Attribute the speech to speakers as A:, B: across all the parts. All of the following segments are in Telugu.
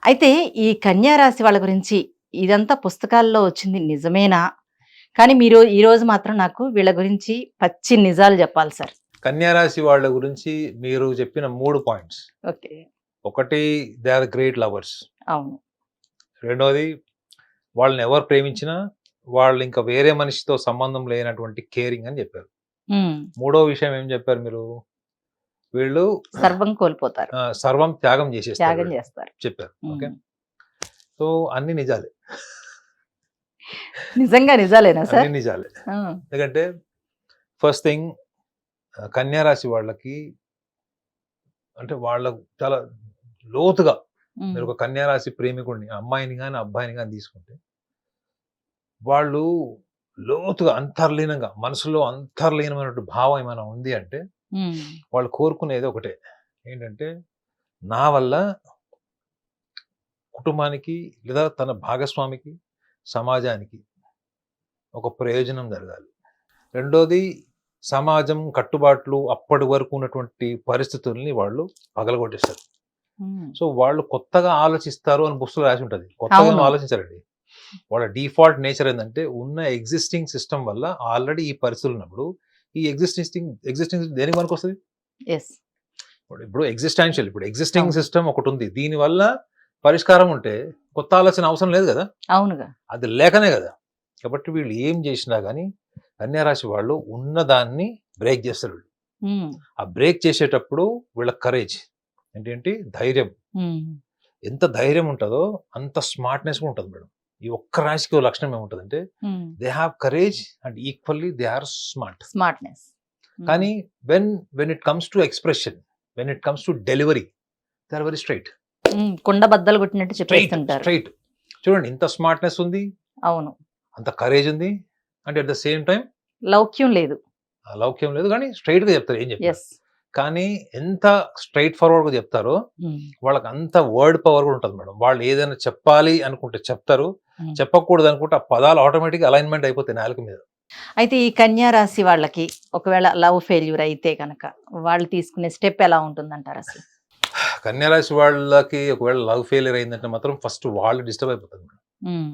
A: అయితే ఈ కన్యా రాశి వాళ్ళ గురించి ఇదంతా పుస్తకాల్లో వచ్చింది నిజమేనా? కానీ మీరు ఈరోజు మాత్రం నాకు వీళ్ళ గురించి పచ్చి నిజాలు జెప్పాలి సార్.
B: కన్యా రాశి వాళ్ళ గురించి మీరు చెప్పిన 3 పాయింట్స్.
A: ఓకే.
B: ఒకటి, దే ఆర్ గ్రేట్ లవర్స్.
A: అవును.
B: రెండోది, వాళ్ళని ఎవరు ప్రేమించినా వాళ్ళు ఇంకా వేరే మనిషితో సంబంధం లేనటువంటి కేరింగ్ అని చెప్పారు.
A: హ్మ్.
B: మూడో విషయం ఏం చెప్పారు మీరు? వీళ్ళు
A: సర్వం కోల్పోతారు.
B: సర్వం త్యాగం చేసేస్తారు
A: త్యాగం
B: వీళ్ళు
A: జేస్తారు.
B: చెప్పారు. ఓకే.
A: హ్మ్.
B: సో అన్ని నిజాలే.
A: నిజంగా నిజాలేనా
B: అన్ని
A: సార్?
B: నిజాలే.
A: ఆ!
B: ఎందుకంటే ఫస్ట్ థింగ్, కన్యా రాశి వాళ్ళకి అంటే వాళ్ళకు చాలా లోతుగా,
A: హ్మ్.
B: మీరు ఒక కన్యా రాశి ప్రేమికుడిని, అమ్మాయిని గాని, అబ్బాయిని గాని తీసుకుంటే, వాళ్ళు లోతుగా అంతర్లీనంగా మనసులో అంతర్లీనమైనటువంటి భావం ఏమైనా ఉంది అంటే,
A: హ్మ్.
B: వాళ్ళు కోరుకునేది ఒకటే. ఏంటంటే, నా వల్ల కుటుంబానికి లేదా తన భాగస్వామికి, సమాజానికి ఒక ప్రయోజనం జరగాలి. రెండోది, సమాజం కట్టుబాట్లు అప్పటి వరకు ఉన్నటువంటి పరిస్థితుల్ని వాళ్ళు పగలగొట్టేస్తారు.
A: హ్మ్.
B: సో వాళ్ళు కొత్తగా ఆలోచిస్తారు అని పుస్తకంలో రాసి ఉంటది. కొత్తగా ఏం
A: అవును.
B: ఆలోచించరండి. వాళ్ళ డిఫాల్ట్ నేచర్ ఏందంటే, ఉన్న ఎగ్జిస్టింగ్ సిస్టమ్ వల్ల ఆల్రెడీ ఈ పరిస్థితులు ఉన్నప్పుడు, ఈ ఎగ్జిస్టింగ్ దేనికి పనికొస్తది?
A: యెస్.
B: ఇప్పుడు ఎగ్జిస్టాన్షియల్, ఇప్పుడు ఎగ్జిస్టింగ్
A: అవును.
B: సిస్టమ్ ఒకటుంది. దీనివల్ల పరిష్కారం ఉంటే కొత్త ఆలోచన అవసరం లేదు గదా!
A: అవునుగా.
B: అది లేకనే గదా! కాబట్టి వీళ్ళు ఏం జేసినా గాని, కన్యా రాశి వాళ్ళు ఉన్నదాన్ని బ్రేక్ జేస్తారు వీళ్ళు.
A: హ్మ్.
B: ఆ బ్రేక్ చేసేటప్పుడు వీళ్ళ కరేజ్ ఏంటేంటి? ధైర్యం.
A: హ్మ్.
B: ఎంత ధైర్యం ఉంటదో అంత స్మార్ట్‌నెస్ కూడా ఉంటది మేడం. ఈ ఒక్క రాశికి ఓ లక్షణం ఏముంటదంటే,
A: hmm.
B: They have courage and equally they are smart.
A: Smartness. Hmm.
B: కానీ when it comes to expression, when it comes to delivery, they are very straight.
A: Hmm. కుండ బద్దలు కొట్టినట్టు చెప్పేస్తుంటారు.
B: స్ట్రెయిట్. చూడండి, ఇంత స్మార్ట్‌నెస్ ఉంది,
A: అవును.
B: అంత కరేజ్ ఉంది. అంటే అట్ ద సేమ్ టైమ్
A: లౌక్యం లేదు.
B: లౌక్యం లేదు, కానీ స్ట్రెయిట్‌గా చెప్తారు ఏం చెప్పినా.
A: యెస్.
B: కానీ ఎంత స్ట్రెయిట్ ఫార్వర్డ్‌గా చెప్తారో
A: హ్మ్.
B: వాళ్ళకి అంత వర్డ్ పవర్ కూడా ఉంటది మేడం. వాళ్ళు ఏదైనా చెప్పాలి అనుకుంటే చెప్తారు.
A: హ్మ్.
B: చెప్పకూడదు అనుకుంటే ఆ పదాలు ఆటోమేటిక్‌గా అలైన్‌మెంట్ అయిపోతాయి నాలుక మీద.
A: అయితే ఈ కన్యా రాశి వాళ్ళకి ఒకవేళ లవ్ ఫెయిల్యూర్ అయితే గనక వాళ్ళు తీసుకునే స్టెప్ ఎలా ఉంటుందంటారసలు?
B: కన్యా రాశి వాళ్ళకి ఒకవేళ లవ్ ఫెయిల్యూర్ అయిందంటే మాత్రం ఫస్ట్ వాళ్ళు డిస్టర్బ్ అయిపోతారు మేడం.
A: హ్మ్.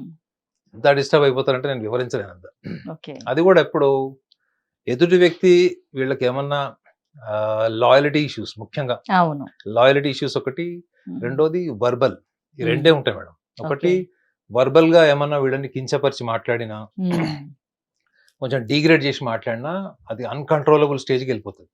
B: ఎంత డిస్టర్బ్ అయిపోతారంటే నేను వివరించలేను అంత.
A: ఓకే.
B: అది కూడా ఎప్పుడు, ఎదుటి వ్యక్తి వీళ్ళకేమన్నా లాయల్టీ ఇష్యూస్ ముఖ్యంగా.
A: అవును.
B: లాయల్టీ ఇష్యూస్ ఒకటి.
A: హ్మ్.
B: రెండోది వర్బల్. ఈ
A: హ్మ్.
B: రెండే ఉంటాయి మేడం. ఒకటి,
A: ఓకే.
B: వర్బల్‌గా ఏమన్నా వీళ్ళని కించపరిచి మాట్లాడినా,
A: హ్మ్.
B: కొంచెం డీగ్రేడ్ చేసి మాట్లాడినా అది అన్‌కంట్రోలబుల్ స్టేజ్‌కెళ్ళిపోతది.